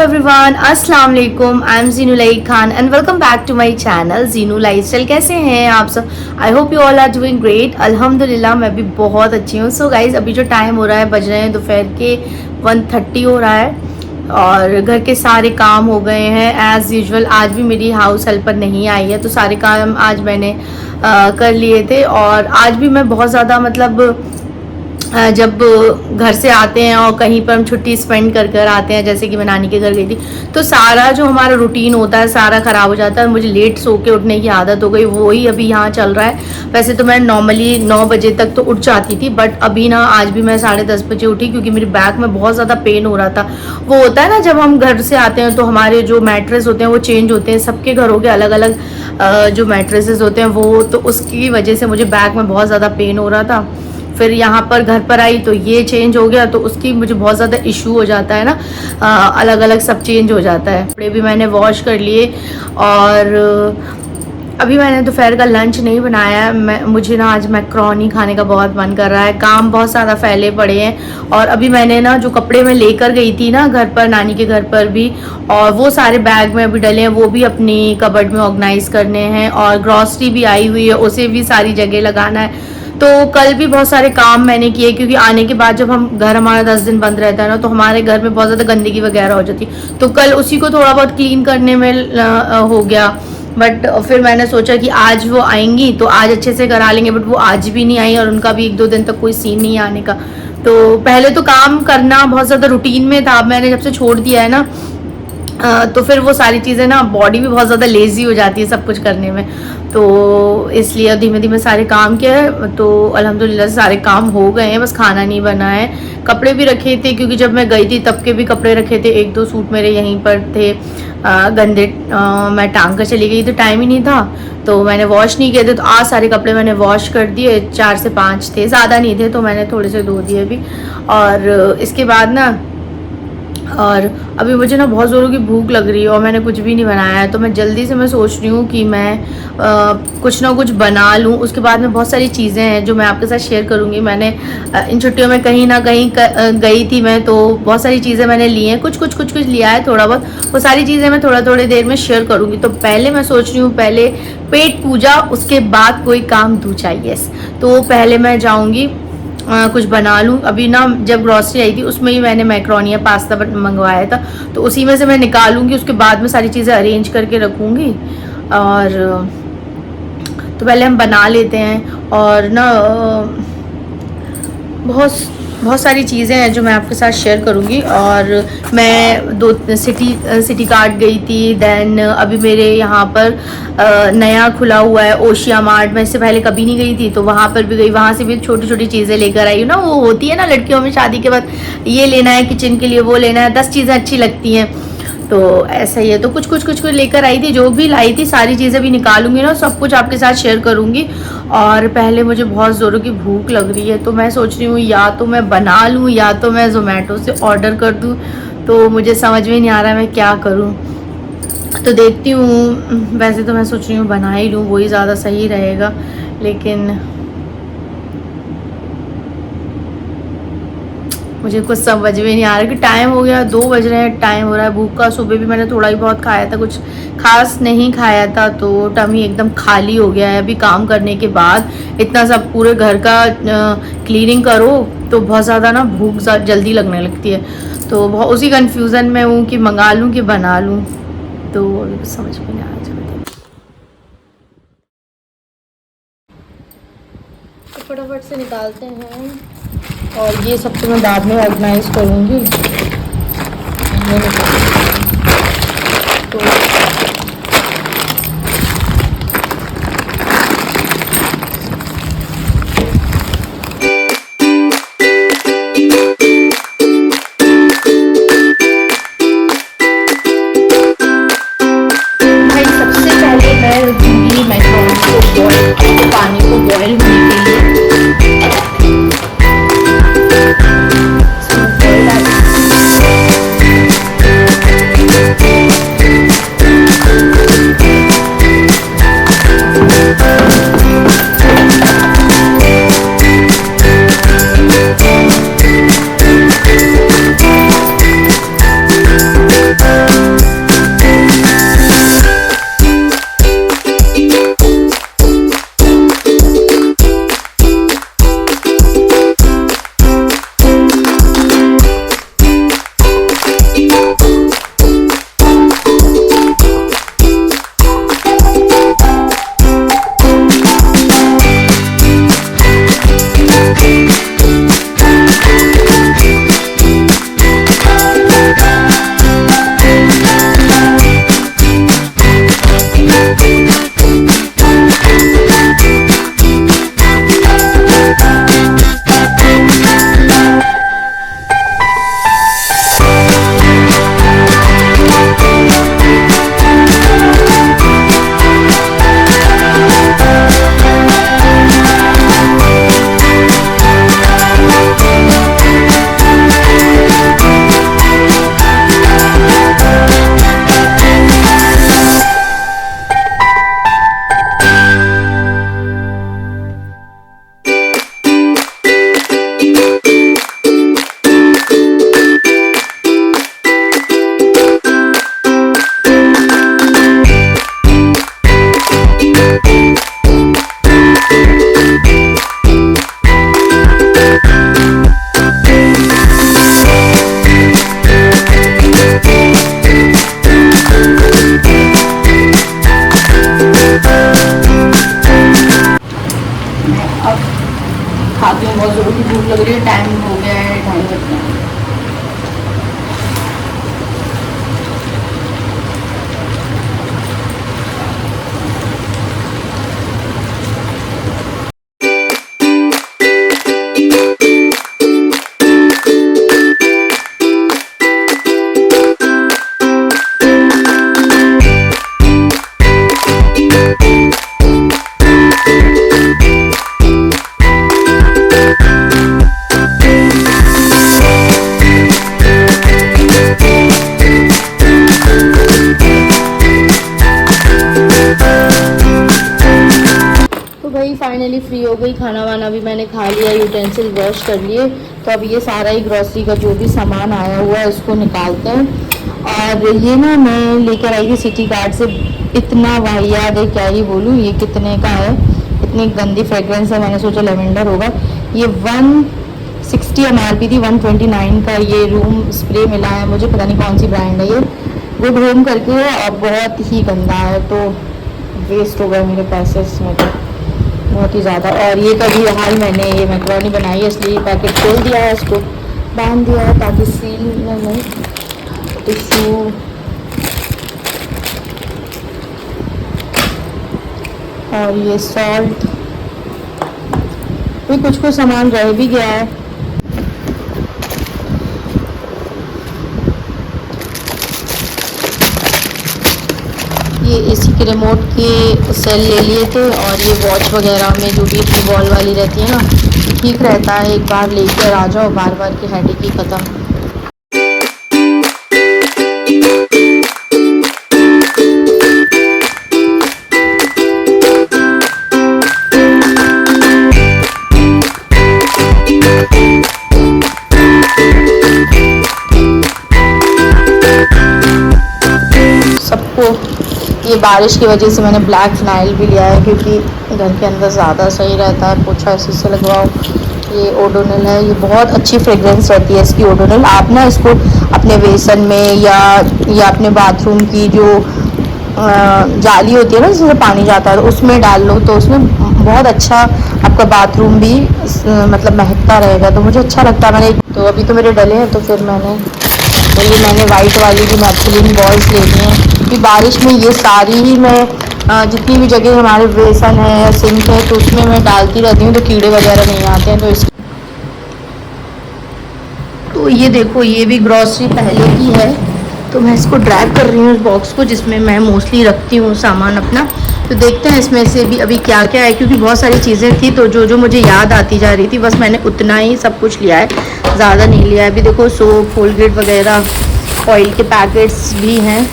Everyone, अस्सलाम वालेकुम। आई am Jeenu Lai Khan and welcome back to my channel Jeenu lifestyle. कैसे हैं आप सब? I hope you all are doing great. अल्हम्दुलिल्लाह मैं भी बहुत अच्छी हूँ। सो गाइज, अभी जो टाइम हो रहा है, बज रहे हैं दोपहर के 1:30 हो रहा है और घर के सारे काम हो गए हैं एज़ यूजुअल। आज भी मेरी हाउस हेल्पर नहीं आई है तो सारे काम आज मैंने कर लिए थे। और आज भी मैं बहुत ज़्यादा जब घर से आते हैं और कहीं पर हम छुट्टी स्पेंड कर कर आते हैं, जैसे कि मैं नानी के घर गई थी, तो सारा जो हमारा रूटीन होता है सारा ख़राब हो जाता है। मुझे लेट सो के उठने की आदत हो गई, वही अभी यहाँ चल रहा है। वैसे तो मैं नॉर्मली 9 बजे तक तो उठ जाती थी, बट अभी ना आज भी मैं 10:30 बजे उठी क्योंकि मेरी बैक में बहुत ज़्यादा पेन हो रहा था। वो होता है ना, जब हम घर से आते हैं तो हमारे जो मैट्रेस होते हैं वो चेंज होते हैं, सबके घरों के अलग अलग जो मैट्रेसेस होते हैं वो, तो उसकी वजह से मुझे बैक में बहुत ज़्यादा पेन हो रहा था। फिर यहाँ पर घर पर आई तो ये चेंज हो गया, तो उसकी मुझे बहुत ज़्यादा इशू हो जाता है ना, अलग अलग सब चेंज हो जाता है। कपड़े भी मैंने वॉश कर लिए और अभी मैंने दोपहर का लंच नहीं बनाया है। मुझे ना आज मैक्रोनी खाने का बहुत मन कर रहा है। काम बहुत ज़्यादा फैले पड़े हैं और अभी मैंने ना जो कपड़े मैं लेकर गई थी ना घर पर, नानी के घर पर भी, और वो सारे बैग में अभी डले हैं, वो भी अपनी कबर्ड में ऑर्गेनाइज करने हैं। और ग्रॉसरी भी आई हुई है, उसे भी सारी जगह लगाना है। तो कल भी बहुत सारे काम मैंने किए क्योंकि आने के बाद जब हम घर हमारा 10 दिन बंद रहता है ना, तो हमारे घर में बहुत ज़्यादा गंदगी वगैरह हो जाती है। तो कल उसी को थोड़ा बहुत क्लीन करने में हो गया। बट फिर मैंने सोचा कि आज वो आएंगी तो आज अच्छे से करा लेंगे, बट वो आज भी नहीं आई और उनका भी 1-2 दिन तक कोई सीन नहीं आने का। तो पहले तो काम करना बहुत ज़्यादा रूटीन में था, अब मैंने जब से छोड़ दिया है ना, तो फिर वो सारी चीज़ें ना, बॉडी भी बहुत ज़्यादा लेज़ी हो जाती है सब कुछ करने में। तो इसलिए धीमे धीमे सारे काम किया है, तो अल्हम्दुलिल्लाह सारे काम हो गए हैं, बस खाना नहीं बना है। कपड़े भी रखे थे क्योंकि जब मैं गई थी तब के भी कपड़े रखे थे, 1-2 सूट मेरे यहीं पर थे गंदे, मैं टांग कर चली गई तो टाइम ही नहीं था, तो मैंने वॉश नहीं किए थे। तो आज सारे कपड़े मैंने वॉश कर दिए, 4 से 5 थे, ज़्यादा नहीं थे, तो मैंने थोड़े से धो दिए भी। और इसके बाद ना, और अभी मुझे ना बहुत ज़ोरों की भूख लग रही है और मैंने कुछ भी नहीं बनाया है, तो मैं जल्दी से मैं सोच रही हूँ कि मैं कुछ ना कुछ बना लूँ। उसके बाद में बहुत सारी चीज़ें हैं जो मैं आपके साथ शेयर करूँगी। मैंने इन छुट्टियों में कहीं ना कहीं गई थी मैं, तो बहुत सारी चीज़ें मैंने ली हैं, कुछ लिया है थोड़ा बहुत। वो सारी चीज़ें मैं थोड़ी देर में शेयर करूँगी। तो पहले मैं सोच रही हूँ, पहले पेट पूजा, उसके बाद कोई काम दूजा। यस, तो पहले मैं जाऊँगी कुछ बना लूँ। अभी ना जब ग्रॉसरी आई थी उसमें ही मैंने मैक्रोनी या पास्ता मंगवाया था, तो उसी में से मैं निकालूंगी, उसके बाद में सारी चीज़ें अरेंज करके रखूँगी। और तो पहले हम बना लेते हैं। और ना बहुत सारी चीज़ें हैं जो मैं आपके साथ शेयर करूँगी। और मैं 2 सिटी कार्ट गई थी, देन अभी मेरे यहाँ पर नया खुला हुआ है ओशिया मार्ट। मैं इससे पहले कभी नहीं गई थी, तो वहाँ पर भी गई, वहाँ से भी छोटी छोटी चीज़ें लेकर आई हूँ ना। वो होती है ना लड़कियों में, शादी के बाद ये लेना है, किचन के लिए वो लेना है, 10 चीज़ें अच्छी लगती हैं, तो ऐसा ही है। तो कुछ लेकर आई थी, जो भी लाई थी सारी चीज़ें भी निकालूंगी ना, सब कुछ आपके साथ शेयर करूंगी। और पहले मुझे बहुत ज़ोरों की भूख लग रही है, तो मैं सोच रही हूँ या तो मैं बना लूँ या तो मैं ज़ोमैटो से ऑर्डर कर दूँ। तो मुझे समझ में नहीं आ रहा मैं क्या करूँ, तो देखती हूँ। वैसे तो मैं सोच रही हूँ बना ही लूँ, वही ज़्यादा सही रहेगा, लेकिन मुझे कुछ समझ में नहीं आ रहा कि टाइम हो गया, 2 बज रहे हैं, टाइम हो रहा है भूख का। सुबह भी मैंने थोड़ा ही बहुत खाया था, कुछ खास नहीं खाया था, तो टमी एकदम खाली हो गया है। अभी काम करने के बाद इतना सब पूरे घर का क्लीनिंग करो तो बहुत ज़्यादा ना भूख जल्दी लगने लगती है। तो उसी कन्फ्यूज़न में हूँ कि मंगा लूँ कि बना लूँ, तो अभी कुछ समझ में नहीं आ रहा। तो फटाफट से निकालते हैं, और ये सब तो मैं बाद में ऑर्गेनाइज करूँगी। तो भाई सबसे पहले मैं रखूँगी मैक्रोनी को पानी को बॉयल होने के लिए। बहुत ज़ोरों की भूख लग रही है। टाइम हो गया है 2:30 बज गए। भाई फाइनली फ्री हो गई, खाना वाना भी मैंने खा लिया, यूटेंसिल वॉश कर लिए। तो अब ये सारा ही ग्रॉसरी का जो भी सामान आया हुआ है उसको निकालते हैं। और ये ना मैं लेकर आई थी सिटी कार्ड से, इतना वाहियात है क्या ही बोलूँ। ये कितने का है, इतनी गंदी फ्रेग्रेंस है, मैंने सोचा लेवेंडर होगा। ये 160 MRP थी, 129 का ये रूम स्प्रे मिला है मुझे, पता नहीं कौन सी ब्रांड है ये, गुड होम करके है, और बहुत ही गंदा है, तो वेस्ट हो गए मेरे पैसे इसमें तो बहुत ही ज़्यादा। और ये तो अभी हाल मैंने ये मैक्रोनी बनाई है, इसलिए पैकेट खोल दिया है, इसको बांध दिया है ताकि सील नहीं। टिश्यू, और ये सॉल्ट, भी कुछ कुछ सामान रह भी गया है। ये एसी के रिमोट के सेल ले लिए थे, और ये वॉच वगैरह में जो भी अपनी बॉल वाली रहती है ना, ठीक रहता है, एक बार लेकर आ जाओ, बार बार की हेडेक ही ख़त्म। ये बारिश की वजह से मैंने ब्लैक फिनाइल भी लिया है, क्योंकि घर के अंदर ज़्यादा सही रहता है, पोछा इसी से लगवाओ। ये ओडोनिल है, ये बहुत अच्छी फ्रेग्रेंस रहती है इसकी ओडोनिल। आप ना इसको अपने बेसन में या अपने बाथरूम की जो जाली होती है ना जिससे पानी जाता है, तो उसमें डाल लो, तो उसमें बहुत अच्छा आपका बाथरूम भी मतलब महकता रहेगा, तो मुझे अच्छा लगता है। मैंने तो अभी तो मेरे डले हैं, तो फिर मैंने वाइट वाली भी मैथिलीन बॉल्स ले ली हैं, कि बारिश में ये सारी ही मैं जितनी भी जगह हमारे बेसन है, सिंक है, तो उसमें मैं डालती रहती हूँ, तो कीड़े वगैरह नहीं आते हैं। तो ये देखो, ये भी ग्रॉसरी पहले की है, तो मैं इसको ड्रैग कर रही हूँ उस बॉक्स को जिसमें मैं मोस्टली रखती हूँ सामान अपना। तो देखते हैं इसमें से भी अभी क्या क्या है, क्योंकि बहुत सारी चीज़ें थी, तो जो मुझे याद आती जा रही थी, बस मैंने उतना ही सब कुछ लिया है, ज़्यादा नहीं लिया है। अभी देखो सोप, कोलगेट वगैरह, ऑयल के पैकेट्स भी हैं,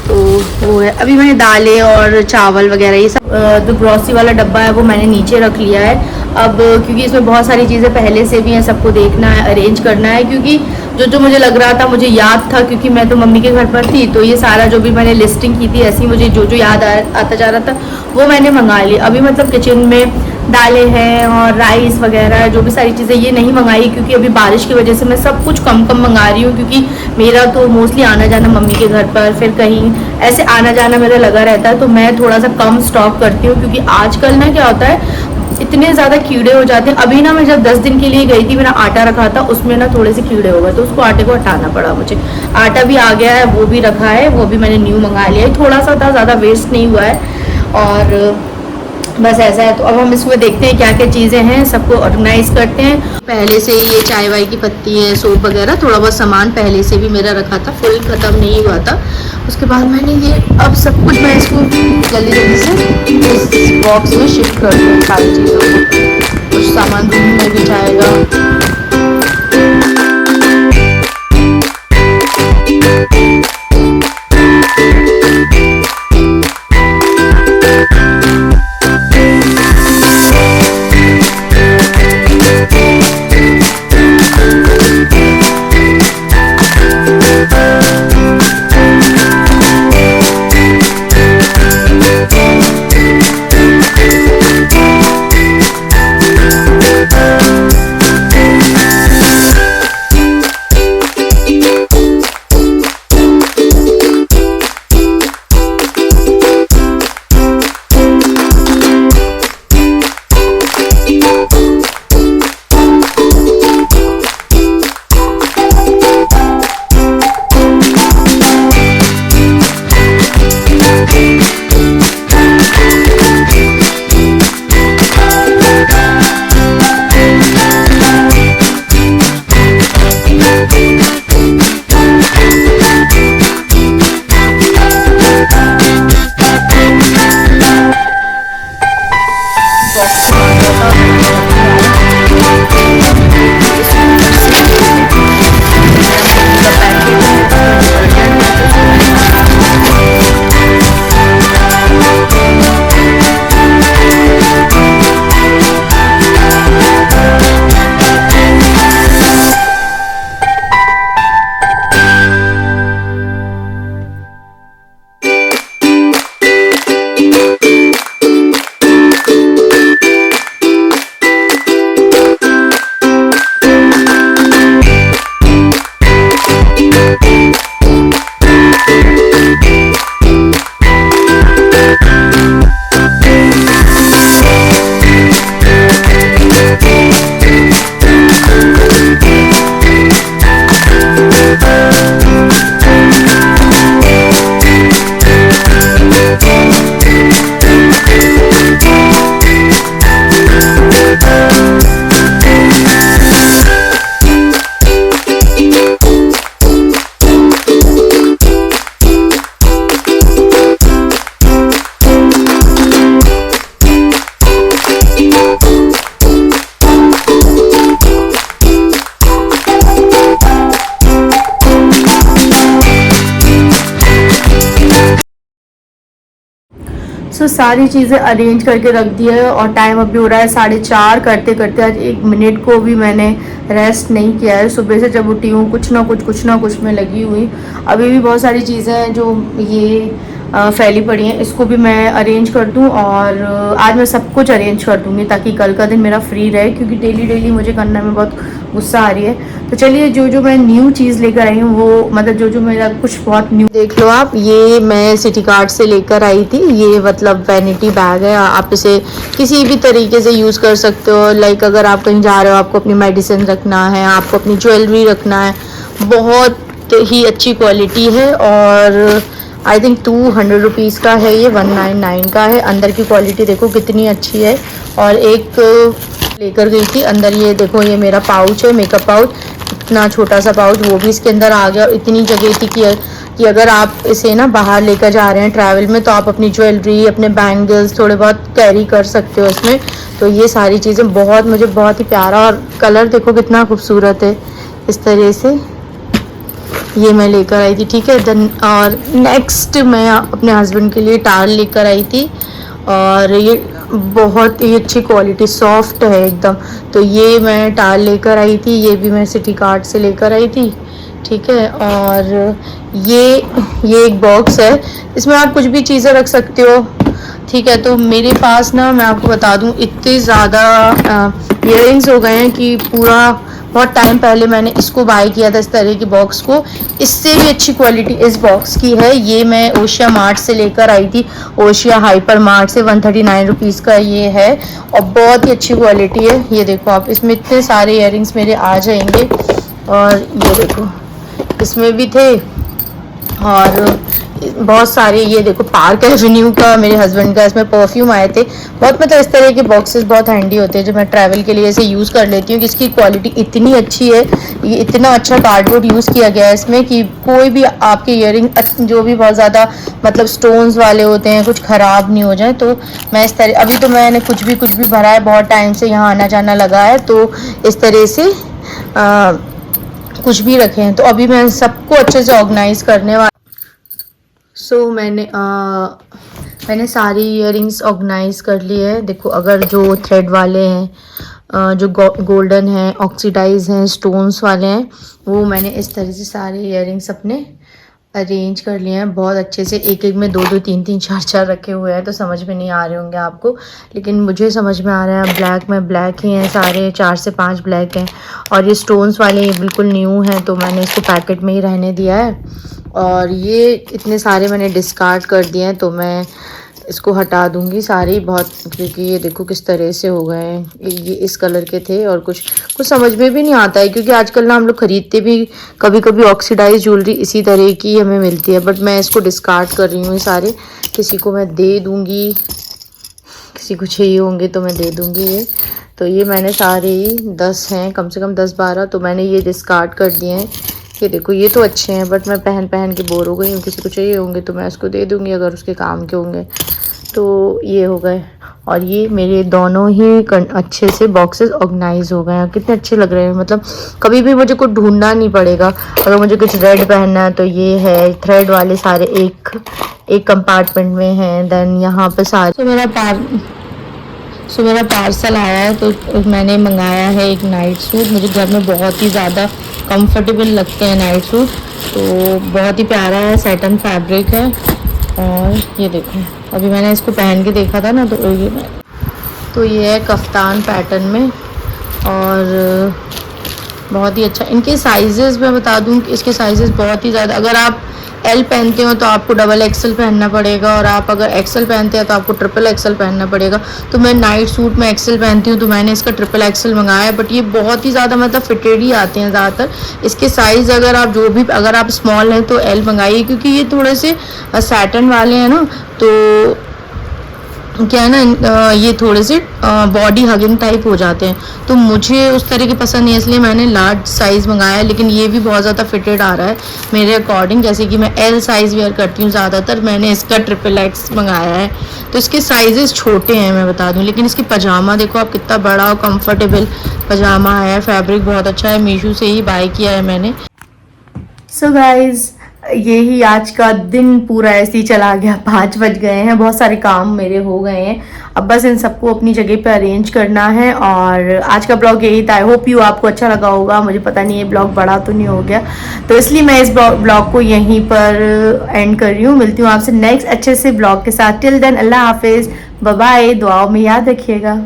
तो वो है। अभी मैंने दालें और चावल वगैरह ये सब, जो ग्रॉसरी वाला डब्बा है वो मैंने नीचे रख लिया है। अब क्योंकि इसमें बहुत सारी चीज़ें पहले से भी हैं, सबको देखना है, अरेंज करना है, क्योंकि जो मुझे लग रहा था, मुझे याद था, क्योंकि मैं तो मम्मी के घर पर थी, तो ये सारा जो भी मैंने लिस्टिंग की थी, ऐसी मुझे जो याद आता जा रहा था वो मैंने मंगा ली। अभी मतलब किचन में दालें हैं और राइस वगैरह, जो भी सारी चीज़ें, ये नहीं मंगाई, क्योंकि अभी बारिश की वजह से मैं सब कुछ कम मंगा रही हूँ, क्योंकि मेरा तो मोस्टली आना जाना मम्मी के घर पर, फिर कहीं ऐसे आना जाना मेरा लगा रहता है, तो मैं थोड़ा सा कम स्टॉक करती हूँ। क्योंकि आजकल ना क्या होता है, इतने ज़्यादा कीड़े हो जाते हैं। अभी ना मैं जब 10 दिन के लिए गई थी, मेरा आटा रखा था, उसमें ना थोड़े से कीड़े हो गए, तो उसको आटे को हटाना पड़ा मुझे। आटा भी आ गया है, वो भी रखा है, वो भी मैंने न्यू मंगा लिया है, थोड़ा सा था, ज़्यादा वेस्ट नहीं हुआ है, और बस ऐसा है। तो अब हम इसमें देखते हैं क्या क्या चीज़ें हैं, सबको ऑर्गेनाइज करते हैं। पहले से ये चाय वाय की पत्ती है, सोप वगैरह, थोड़ा बहुत सामान पहले से भी मेरा रखा था, फुल ख़त्म नहीं हुआ था। उसके बाद मैंने ये अब सब कुछ मैं इसको जल्दी जल्दी से इस बॉक्स में शिफ्ट कर दूँ सारी चीज़ों को। कुछ सामान रूम में भी जाएगा। सारी चीज़ें अरेंज करके रख दिया है और टाइम अभी हो रहा है 4:30। करते करते आज 1 मिनट को भी मैंने रेस्ट नहीं किया है। सुबह से जब उठी हूँ कुछ ना कुछ में लगी हुई। अभी भी बहुत सारी चीज़ें हैं जो ये फैली पड़ी हैं, इसको भी मैं अरेंज कर दूं और आज मैं सब कुछ अरेंज कर दूंगी ताकि कल का दिन मेरा फ्री रहे, क्योंकि डेली मुझे करने में बहुत गुस्सा आ रही है। तो चलिए जो मैं न्यू चीज़ लेकर आई हूँ वो मतलब जो मेरा कुछ बहुत न्यू देख लो आप। ये मैं सिटी कार्ट से लेकर आई थी। ये मतलब वैनिटी बैग है, आप इसे किसी भी तरीके से यूज़ कर सकते हो। लाइक अगर आप कहीं जा रहे हो, आपको अपनी मेडिसिन रखना है, आपको अपनी ज्वेलरी रखना है, बहुत ही अच्छी क्वालिटी है और आई थिंक 200 रुपीज़ का है, ये 199 का है। अंदर की क्वालिटी देखो कितनी अच्छी है। और एक लेकर गई थी अंदर, ये देखो ये मेरा पाउच है, मेकअप पाउच, इतना छोटा सा पाउच, वो भी इसके अंदर आ गया। और इतनी जगह थी कि अगर आप इसे ना बाहर लेकर जा रहे हैं ट्रैवल में, तो आप अपनी ज्वेलरी, अपने बैंगल्स थोड़े बहुत कैरी कर सकते हो इसमें। तो ये सारी चीज़ें मुझे बहुत ही प्यारा, और कलर देखो कितना खूबसूरत है इस तरह से। ये मैं लेकर आई थी, ठीक है। देन और नेक्स्ट मैं अपने हस्बैंड के लिए टाल लेकर आई थी और ये बहुत ही अच्छी क्वालिटी, सॉफ्ट है एकदम। तो ये मैं टाल लेकर आई थी, ये भी मैं सिटी कार्ट से लेकर आई थी, ठीक है। और ये एक बॉक्स है, इसमें आप कुछ भी चीज़ें रख सकते हो, ठीक है। तो मेरे पास ना, मैं आपको बता दूं, इतने ज़्यादा इयररिंग्स हो गए हैं कि पूरा बहुत टाइम पहले मैंने इसको बाय किया था, इस तरह की बॉक्स को। इससे भी अच्छी क्वालिटी इस बॉक्स की है। ये मैं ओशिया मार्ट से लेकर आई थी, ओशिया हाइपर मार्ट से। 139 रुपीज़ का ये है और बहुत ही अच्छी क्वालिटी है। ये देखो आप, इसमें इतने सारे इयररिंग्स मेरे आ जाएंगे। और ये देखो इसमें भी थे और बहुत सारे, ये देखो पार्क एवेन्यू का मेरे हस्बैंड का, इसमें परफ्यूम आए थे। बहुत मतलब इस तरह के बॉक्सेस बहुत हैंडी होते हैं जो मैं ट्रैवल के लिए ऐसे यूज़ कर लेती हूँ, कि इसकी क्वालिटी इतनी अच्छी है। ये इतना अच्छा कार्डबोर्ड यूज़ किया गया है इसमें कि कोई भी आपके इयररिंग जो भी बहुत ज़्यादा मतलब स्टोन्स वाले होते हैं, कुछ ख़राब नहीं हो जाए। तो मैं इस तरह, अभी तो मैंने कुछ भी भरा है, बहुत टाइम से यहाँ आना जाना लगा है, तो इस तरह से कुछ भी रखे हैं। तो अभी मैं सबको अच्छे से ऑर्गेनाइज करने वाली। मैंने सारी इयररिंग्स ऑर्गेनाइज कर लिए हैं। देखो, अगर जो थ्रेड वाले हैं, जो गोल्डन हैं, ऑक्सीडाइज हैं, स्टोन्स वाले हैं, वो मैंने इस तरह से सारे इयररिंग्स अपने अरेंज कर लिए हैं बहुत अच्छे से। एक में 2 3 4 रखे हुए हैं, तो समझ में नहीं आ रहे होंगे आपको, लेकिन मुझे समझ में आ रहा है। ब्लैक में ब्लैक ही हैं सारे, 4 से 5 ब्लैक हैं। और ये स्टोन्स वाले ये बिल्कुल न्यू हैं, तो मैंने इसको पैकेट में ही रहने दिया है। और ये इतने सारे मैंने डिस्कार्ड कर दिए हैं, तो मैं इसको हटा दूंगी सारी बहुत, क्योंकि ये देखो किस तरह से हो गए हैं। ये इस कलर के थे और कुछ समझ में भी नहीं आता है, क्योंकि आजकल ना हम लोग खरीदते भी कभी कभी ऑक्सीडाइज ज्वेलरी इसी तरह की हमें मिलती है, बट मैं इसको डिस्कार्ड कर रही हूँ। ये सारे किसी को मैं दे दूँगी, किसी को चाहिए होंगे तो मैं दे दूँगी ये। तो ये मैंने सारे 10 हैं, कम से कम 10-12, तो मैंने ये डिस्कार्ड कर दिए हैं। ये देखो ये तो अच्छे हैं, बट मैं पहन के बोर हो गई हूँ। किसी को चाहिए होंगे तो मैं उसको दे दूँगी अगर उसके काम के होंगे। तो ये हो गए, और ये मेरे दोनों ही अच्छे से बॉक्सेस ऑर्गेनाइज हो गए हैं। कितने अच्छे लग रहे हैं, मतलब कभी भी मुझे कुछ ढूंढना नहीं पड़ेगा। अगर मुझे कुछ रेड पहनना है तो ये है, थ्रेड वाले सारे एक कंपार्टमेंट में हैं। देन यहाँ पे सारे मेरा पार्सल आया है, तो मैंने मंगाया है एक नाइट सूट। मुझे घर में बहुत ही ज़्यादा कंफर्टेबल लगते हैं नाइट सूट, तो बहुत ही प्यारा है, सैटन फैब्रिक है। और ये देखो, अभी मैंने इसको पहन के देखा था ना, तो ये है कफ्तान पैटर्न में, और बहुत ही अच्छा। इनके साइजेस मैं बता दूं कि इसके साइजेस बहुत ही ज़्यादा, अगर आप एल पहनते हो तो आपको डबल एक्सल पहनना पड़ेगा, और आप अगर एक्सल पहनते हैं तो आपको ट्रिपल एक्सल पहनना पड़ेगा। तो मैं नाइट सूट में एक्सल पहनती हूँ, तो मैंने इसका ट्रिपल एक्सल मंगाया है, बट ये बहुत ही ज़्यादा मतलब फिटेड ही आते हैं ज़्यादातर। इसके साइज़ अगर आप स्मॉल हैं तो एल मंगाइए, क्योंकि ये थोड़े से सैटन वाले हैं ना, तो क्या है ना, ये थोड़े से बॉडी हगिंग टाइप हो जाते हैं, तो मुझे उस तरह के पसंद नहीं है, इसलिए मैंने लार्ज साइज़ मंगाया है। लेकिन ये भी बहुत ज़्यादा फिटेड आ रहा है मेरे अकॉर्डिंग, jैसे कि मैं एल साइज़ वेयर करती हूँ ज़्यादातर, मैंने इसका ट्रिपल एक्स मंगाया है। तो इसके साइजेस छोटे हैं मैं बता दूँ, लेकिन इसकी पजामा देखो आप, कितना बड़ा और कम्फर्टेबल पजामा है। फैब्रिक बहुत अच्छा है, मीशो से ही बाय किया है मैंने। सो गाइज, यही आज का दिन पूरा ऐसे ही चला गया। 5 बज गए हैं, बहुत सारे काम मेरे हो गए हैं, अब बस इन सबको अपनी जगह पे अरेंज करना है। और आज का ब्लॉग यही था। आई होप यू आपको अच्छा लगा होगा। मुझे पता नहीं ये ब्लॉग बड़ा तो नहीं हो गया, तो इसलिए मैं इस ब्लॉग को यहीं पर एंड कर रही हूँ। मिलती हूँ आपसे नेक्स्ट अच्छे से ब्लॉग के साथ। टिल देन अल्लाह हाफिज़, बाय बाय। दुआओं में याद रखिएगा।